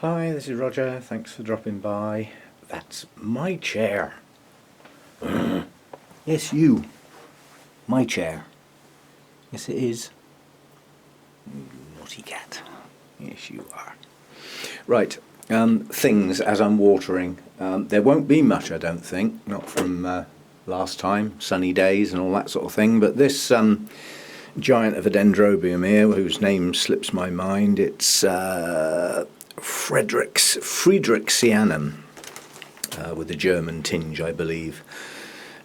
Hi, this is Roger. Thanks for dropping by. That's my chair. Yes, you. My chair. Yes, it is. Naughty cat. Yes, you are. Right, things as I'm watering. There won't be much, I don't think. Not from last time, sunny days and all that sort of thing. But this giant of a Dendrobium here, whose name slips my mind, it's Friedrichsianum, with a German tinge, I believe.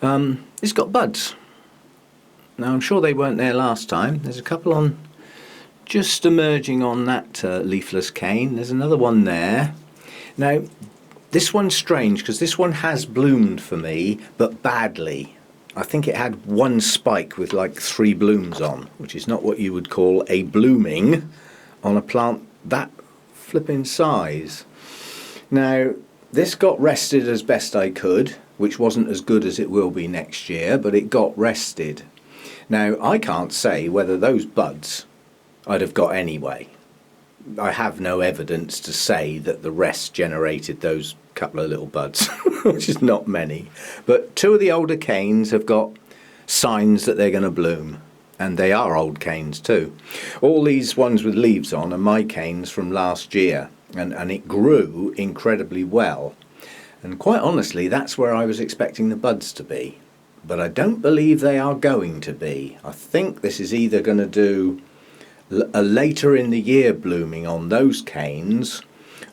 It's got buds. Now, I'm sure they weren't there last time. There's a couple on, just emerging on that leafless cane. There's another one there. Now, this one's strange because this one has bloomed for me, but badly. I think it had one spike with like 3 blooms on, which is not what you would call a blooming on a plant that flipping size. Now, this got rested as best I could, which wasn't as good as it will be next year, but it got rested. Now, I can't say whether those buds I'd have got anyway. I have no evidence to say that the rest generated those couple of little buds, which is not many. But 2 of the older canes have got signs that they're going to bloom. And they are old canes too. All these ones with leaves on are my canes from last year. And it grew incredibly well. And quite honestly, that's where I was expecting the buds to be. But I don't believe they are going to be. I think this is either going to do a later in the year blooming on those canes,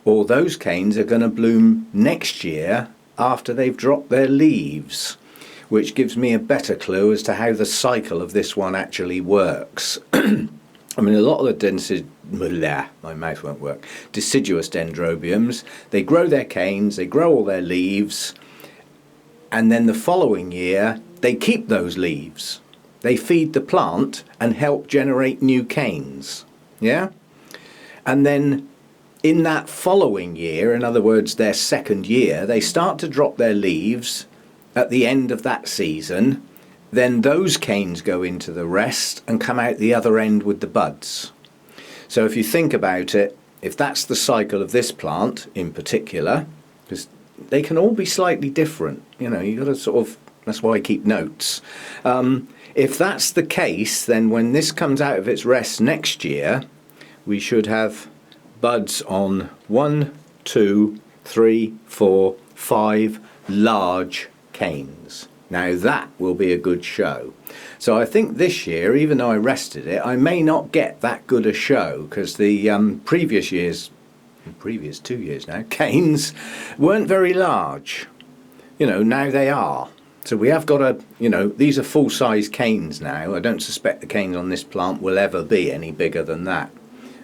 or those canes are going to bloom next year after they've dropped their leaves, which gives me a better clue as to how the cycle of this one actually works. I mean, a lot of the my mouth won't work, deciduous dendrobiums, they grow their canes, they grow all their leaves, and then the following year they keep those leaves. They feed the plant and help generate new canes. Yeah? And then in that following year, in other words their second year, they start to drop their leaves at the end of that season. Then those canes go into the rest and come out the other end with the buds. So if you think about it, if that's the cycle of this plant in particular, because they can all be slightly different, you know, you've got to sort of, that's why I keep notes. If that's the case, then when this comes out of its rest next year, we should have buds on 1, 2, 3, 4, 5 large canes. Now that will be a good show. So I think this year, even though I rested it, I may not get that good a show because the previous 2 years now, canes weren't very large. You know, now they are. So we have got a, you know, these are full-size canes now. I don't suspect the canes on this plant will ever be any bigger than that.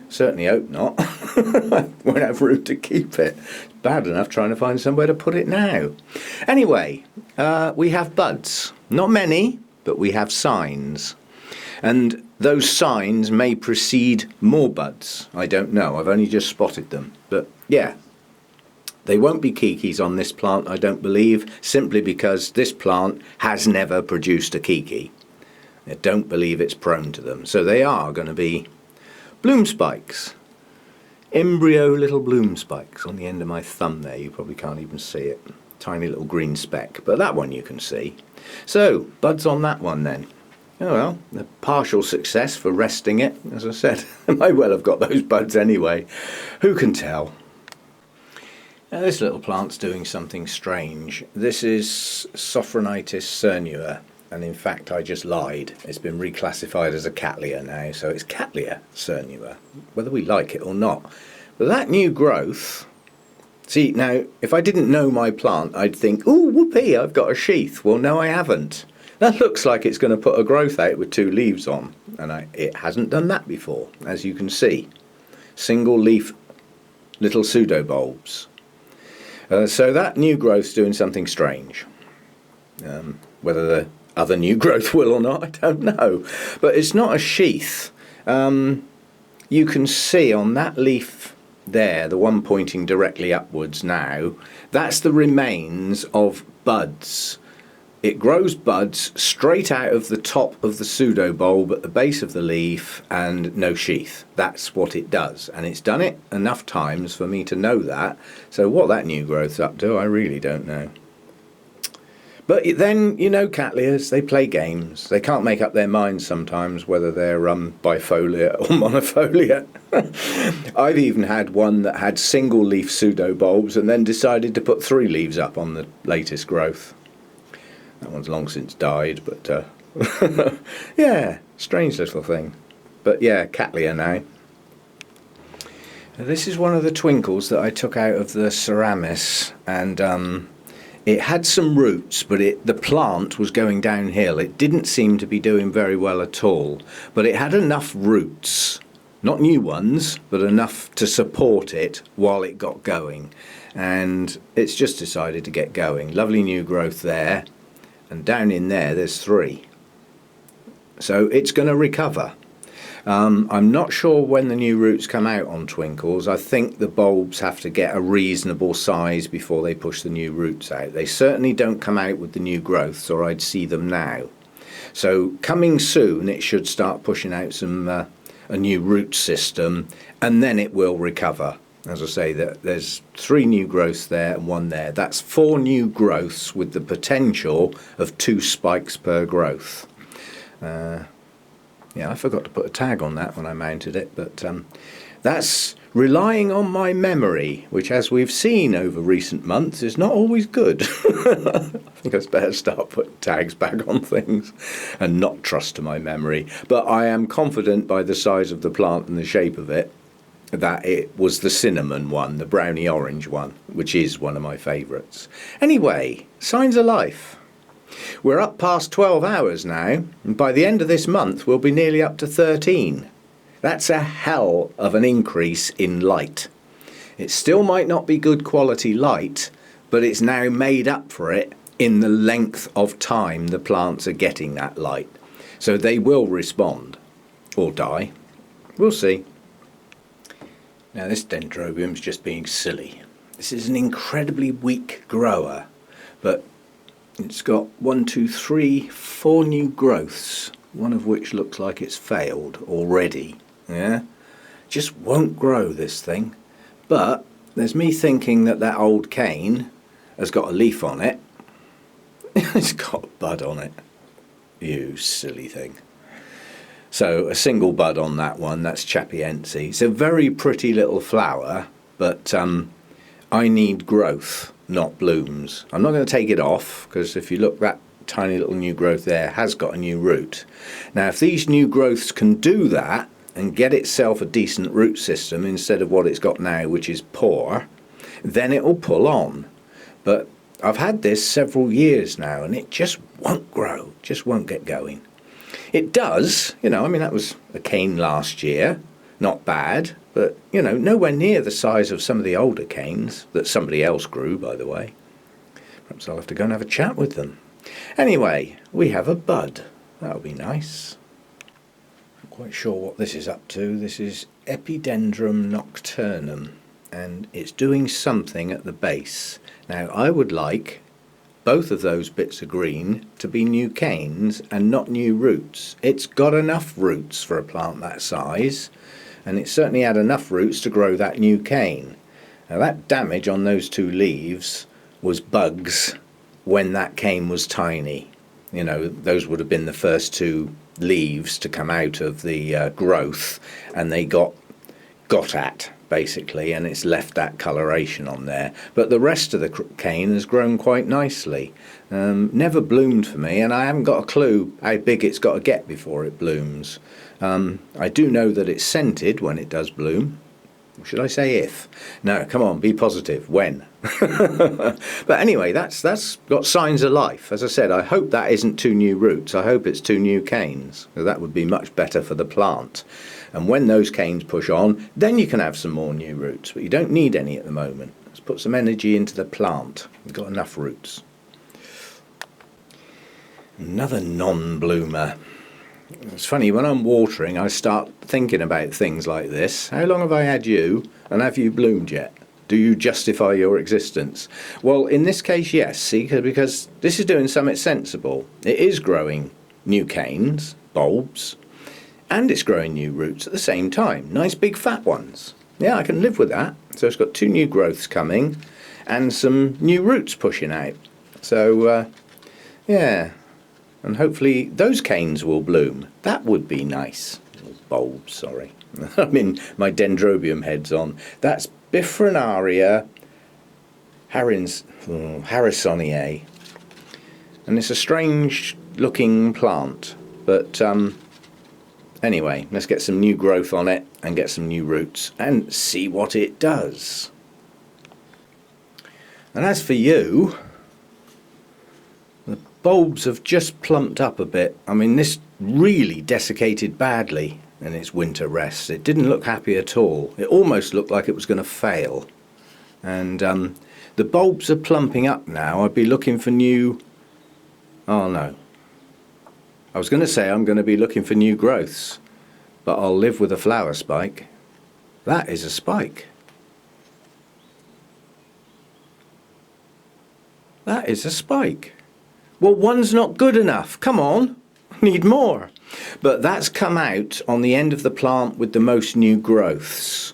Certainly hope not. I won't have room to keep it. It's bad enough trying to find somewhere to put it now. Anyway, we have buds. Not many, but we have signs. And those signs may precede more buds. I don't know. I've only just spotted them. But yeah, they won't be kikis on this plant, I don't believe, simply because this plant has never produced a kiki. I don't believe it's prone to them. So they are going to be bloom spikes. Embryo little bloom spikes on the end of my thumb there. You probably can't even see it. Tiny little green speck. But that one you can see. So, buds on that one then. Oh well, a partial success for resting it. As I said, I might well have got those buds anyway. Who can tell? Now this little plant's doing something strange. This is Sophronitis cernua, and in fact I just lied. It's been reclassified as a Cattleya now, so it's Cattleya cernua, whether we like it or not. But that new growth, see now, if I didn't know my plant, I'd think, ooh, whoopee, I've got a sheath. Well, no, I haven't. That looks like it's going to put a growth out with 2 leaves on, and it hasn't done that before, as you can see. Single leaf little pseudobulbs. So that new growth's doing something strange. Whether the other new growth will or not, I don't know. But it's not a sheath. You can see on that leaf there, the one pointing directly upwards now, that's the remains of buds it grows buds straight out of the top of the pseudobulb at the base of the leaf and no sheath. That's what it does, and it's done it enough times for me to know that. So what that new growth's up to, I really don't know. But then, you know, Cattleyas, they play games. They can't make up their minds sometimes whether they're bifoliate or monofoliate. I've even had one that had single leaf pseudobulbs and then decided to put 3 leaves up on the latest growth. That one's long since died, but yeah, strange little thing. But yeah, Cattleya now. This is one of the twinkles that I took out of the Ceramis, and it had some roots, but the plant was going downhill. It didn't seem to be doing very well at all, but it had enough roots, not new ones, but enough to support it while it got going. And it's just decided to get going. Lovely new growth there, and down in there's 3. So it's going to recover. I'm not sure when the new roots come out on twinkles. I think the bulbs have to get a reasonable size before they push the new roots out. They certainly don't come out with the new growths, or I'd see them now. So coming soon, it should start pushing out some a new root system, and then it will recover. As I say, there's 3 new growths there and 1 there. That's 4 new growths with the potential of 2 spikes per growth. Yeah, I forgot to put a tag on that when I mounted it, but that's relying on my memory, which, as we've seen over recent months, is not always good. I think I'd better start putting tags back on things and not trust to my memory. But I am confident by the size of the plant and the shape of it that it was the cinnamon one, the browny orange one, which is one of my favourites. Anyway, signs of life. We're up past 12 hours now, and by the end of this month we'll be nearly up to 13. That's a hell of an increase in light. It still might not be good quality light, but it's now made up for it in the length of time the plants are getting that light. So they will respond, or die. We'll see. Now this Dendrobium's just being silly. This is an incredibly weak grower, but it's got 1, 2, 3, 4 new growths, one of which looks like it's failed already. Yeah, just won't grow, this thing. But there's me thinking that old cane has got a leaf on it. It's got a bud on it. You silly thing. So a single bud on that one, that's Chapiense. It's a very pretty little flower, but I need growth, not blooms. I'm not going to take it off, because if you look, that tiny little new growth there has got a new root. Now if these new growths can do that and get itself a decent root system instead of what it's got now, which is poor, then it will pull on. But I've had this several years now and it just won't grow, just won't get going. It does, you know, I mean, that was a cane last year, not bad, but, you know, nowhere near the size of some of the older canes that somebody else grew, by the way. Perhaps I'll have to go and have a chat with them. Anyway, we have a bud. That'll be nice. Not quite sure what this is up to. This is Epidendrum nocturnum, and it's doing something at the base. Now, I would like both of those bits of green to be new canes and not new roots. It's got enough roots for a plant that size, and it certainly had enough roots to grow that new cane. Now that damage on those 2 leaves was bugs when that cane was tiny. You know, those would have been the first 2 leaves to come out of the growth, and they got at, basically, and it's left that coloration on there. But the rest of the cane has grown quite nicely. Never bloomed for me, and I haven't got a clue how big it's got to get before it blooms. I do know that it's scented when it does bloom. Should I say if? No, come on, be positive. When? But anyway, that's got signs of life. As I said, I hope that isn't 2 new roots. I hope it's 2 new canes. That would be much better for the plant. And when those canes push on, then you can have some more new roots. But you don't need any at the moment. Let's put some energy into the plant. We've got enough roots. Another non-bloomer. It's funny, when I'm watering, I start thinking about things like this. How long have I had you, and have you bloomed yet? Do you justify your existence? Well, in this case, yes, see, because this is doing something sensible. It is growing new canes, bulbs, and it's growing new roots at the same time. Nice big fat ones. Yeah, I can live with that. So it's got 2 new growths coming and some new roots pushing out. So, yeah, and hopefully those canes will bloom. That would be nice. Bulbs, sorry. I mean, my Dendrobium head's on. That's Bifrenaria harrisoniae. And it's a strange looking plant. But anyway, let's get some new growth on it and get some new roots and see what it does. And as for you, the bulbs have just plumped up a bit. I mean, this really desiccated badly in its winter rest. It didn't look happy at all. It almost looked like it was going to fail. And the bulbs are plumping up now. I'd be looking for new... Oh no. I was going to say I'm going to be looking for new growths, but I'll live with a flower spike. That is a spike. That is a spike. Well, one's not good enough. Come on, need more. But that's come out on the end of the plant with the most new growths,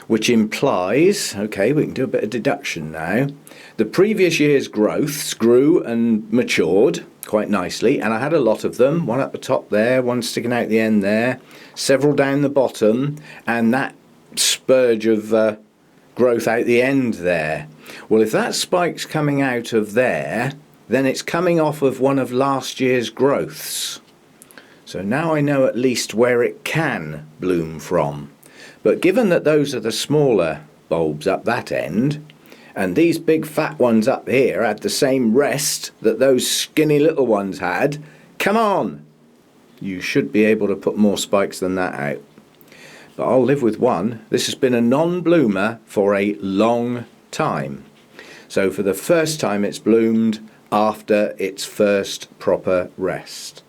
which implies, okay, we can do a bit of deduction now. The previous year's growths grew and matured quite nicely, and I had a lot of them, one at the top there, one sticking out the end there, several down the bottom, and that spurge of growth out the end there. Well, if that spike's coming out of there, then it's coming off of one of last year's growths. So now I know at least where it can bloom from. But given that those are the smaller bulbs up that end, and these big fat ones up here had the same rest that those skinny little ones had, come on! You should be able to put more spikes than that out. But I'll live with one. This has been a non-bloomer for a long time. So for the first time it's bloomed after its first proper rest.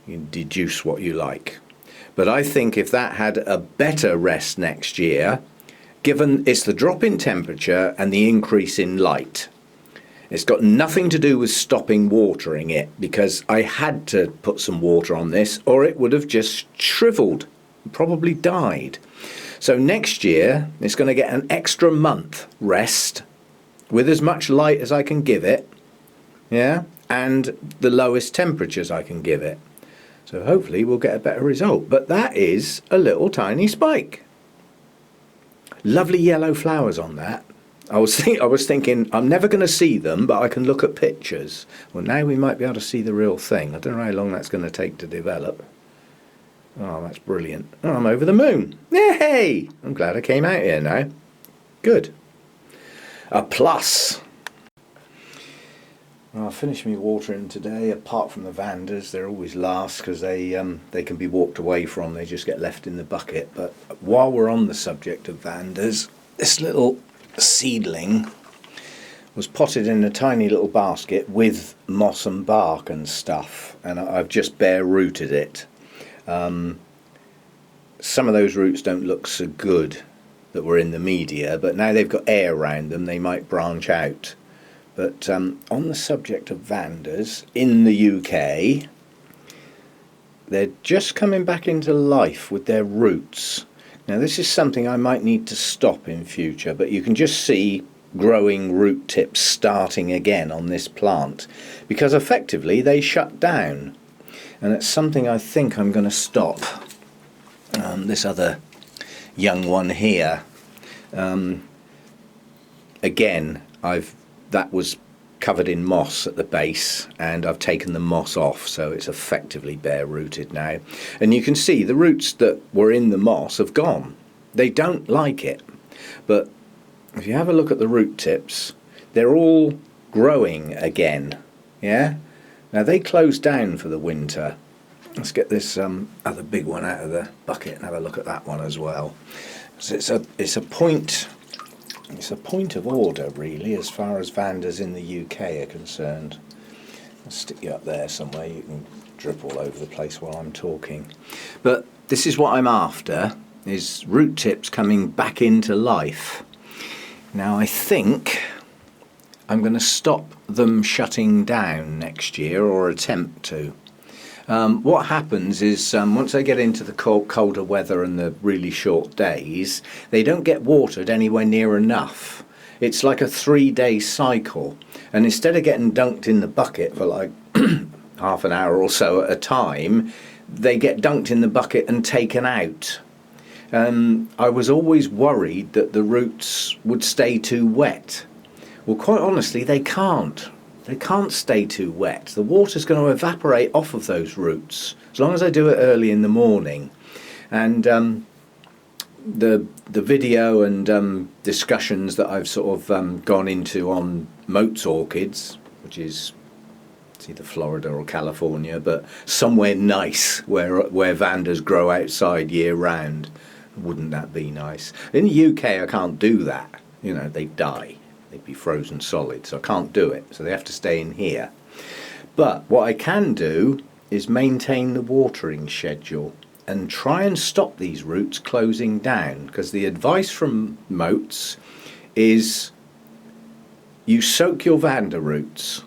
You can deduce what you like. But I think if that had a better rest next year, given it's the drop in temperature and the increase in light, it's got nothing to do with stopping watering it, because I had to put some water on this or it would have just shriveled, probably died. So next year it's going to get an extra month rest with as much light as I can give it, yeah, and the lowest temperatures I can give it. So hopefully we'll get a better result. But that is a little tiny spike. Lovely yellow flowers on that. I was thinking I'm never going to see them, but I can look at pictures. Well, now we might be able to see the real thing. I don't know how long that's going to take to develop. Oh, that's brilliant. Oh, I'm over the moon. Yay! I'm glad I came out here now. Good. A plus. Well, I finished me watering today. Apart from the Vandas, they're always last because they can be walked away from. They just get left in the bucket. But while we're on the subject of Vandas, this little seedling was potted in a tiny little basket with moss and bark and stuff, and I've just bare rooted it. Some of those roots don't look so good that were in the media, but now they've got air around them, they might branch out. But on the subject of Vandas, in the UK, they're just coming back into life with their roots. Now this is something I might need to stop in future, but you can just see growing root tips starting again on this plant, because effectively they shut down. And it's something I think I'm going to stop. This other young one here, again, that was covered in moss at the base, and I've taken the moss off, so it's effectively bare rooted now. And you can see the roots that were in the moss have gone. They don't like it. But if you have a look at the root tips, they're all growing again. Yeah? Now they closed down for the winter. Let's get this other big one out of the bucket and have a look at that one as well. So it's a point of order really as far as Vandas in the UK are concerned. I'll stick you up there somewhere, you can drip all over the place while I'm talking. But this is what I'm after, is root tips coming back into life. Now I think I'm going to stop them shutting down next year, or attempt to. What happens is once they get into the colder weather and the really short days, they don't get watered anywhere near enough. It's like a 3-day cycle, and instead of getting dunked in the bucket for like half an hour or so at a time, they get dunked in the bucket and taken out. I was always worried that the roots would stay too wet. Well, quite honestly, they can't. They can't stay too wet. The water's going to evaporate off of those roots, as long as I do it early in the morning. And the video and discussions that I've sort of gone into on Moats orchids, which is it's either Florida or California, but somewhere nice where Vandas grow outside year round. Wouldn't that be nice? In the UK, I can't do that. You know, they die. They'd be frozen solid, so I can't do it. So they have to stay in here. But what I can do is maintain the watering schedule and try and stop these roots closing down, because the advice from Moats is you soak your Vanda roots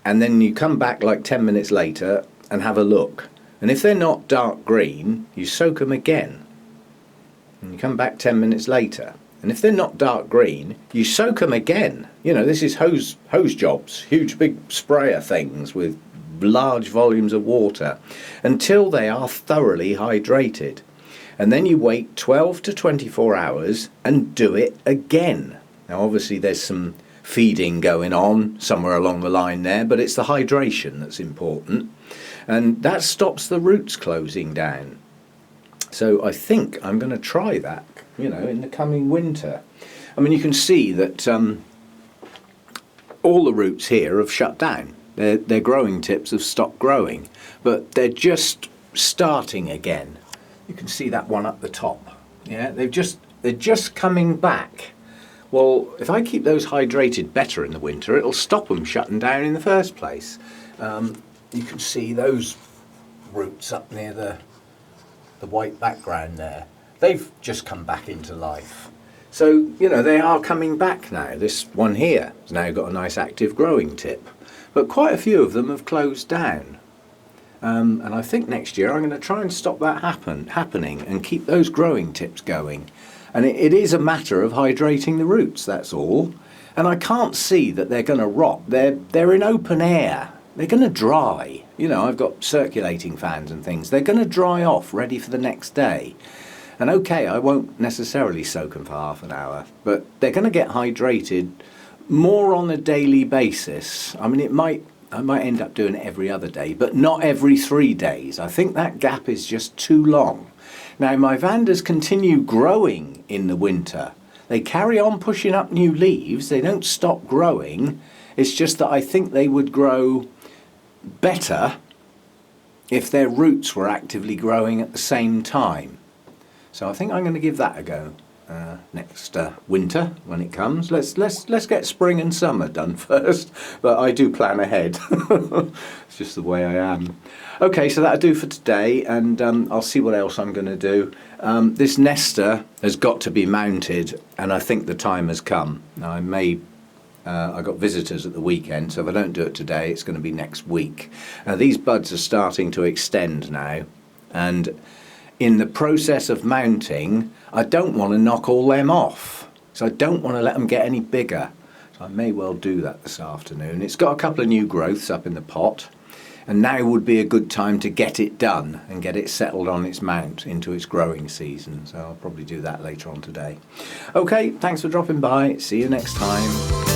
and then you come back like 10 minutes later and have a look. And if they're not dark green, you soak them again. And you come back 10 minutes later. And if they're not dark green, you soak them again. You know, this is hose jobs, huge big sprayer things with large volumes of water, until they are thoroughly hydrated. And then you wait 12 to 24 hours and do it again. Now obviously there's some feeding going on somewhere along the line there, but it's the hydration that's important. And that stops the roots closing down. So I think I'm going to try that, you know, in the coming winter. I mean, you can see that all the roots here have shut down. Their growing tips have stopped growing, but they're just starting again. You can see that one up the top. Yeah, they're just coming back. Well, if I keep those hydrated better in the winter, it'll stop them shutting down in the first place. You can see those roots up near the white background there. They've just come back into life. So, you know, they are coming back now. This one here has now got a nice active growing tip. But quite a few of them have closed down. And I think next year I'm going to try and stop that happening and keep those growing tips going. And it is a matter of hydrating the roots, that's all. And I can't see that they're going to rot. They're in open air. They're going to dry. You know, I've got circulating fans and things. They're going to dry off, ready for the next day. And okay, I won't necessarily soak them for half an hour, but they're going to get hydrated more on a daily basis. I mean, I might end up doing it every other day, but not every 3 days. I think that gap is just too long. Now, my Vandas continue growing in the winter. They carry on pushing up new leaves. They don't stop growing. It's just that I think they would grow better if their roots were actively growing at the same time. So I think I'm going to give that a go next winter when it comes. Let's get spring and summer done first, but I do plan ahead. It's just the way I am. Okay, so that'll do for today, and I'll see what else I'm going to do. This nester has got to be mounted, and I think the time has come. Now, I got visitors at the weekend, so if I don't do it today, it's going to be next week. These buds are starting to extend now, and in the process of mounting, I don't want to knock all them off. So I don't want to let them get any bigger. So I may well do that this afternoon. It's got a couple of new growths up in the pot, and now would be a good time to get it done and get it settled on its mount into its growing season. So I'll probably do that later on today. Okay, thanks for dropping by. See you next time.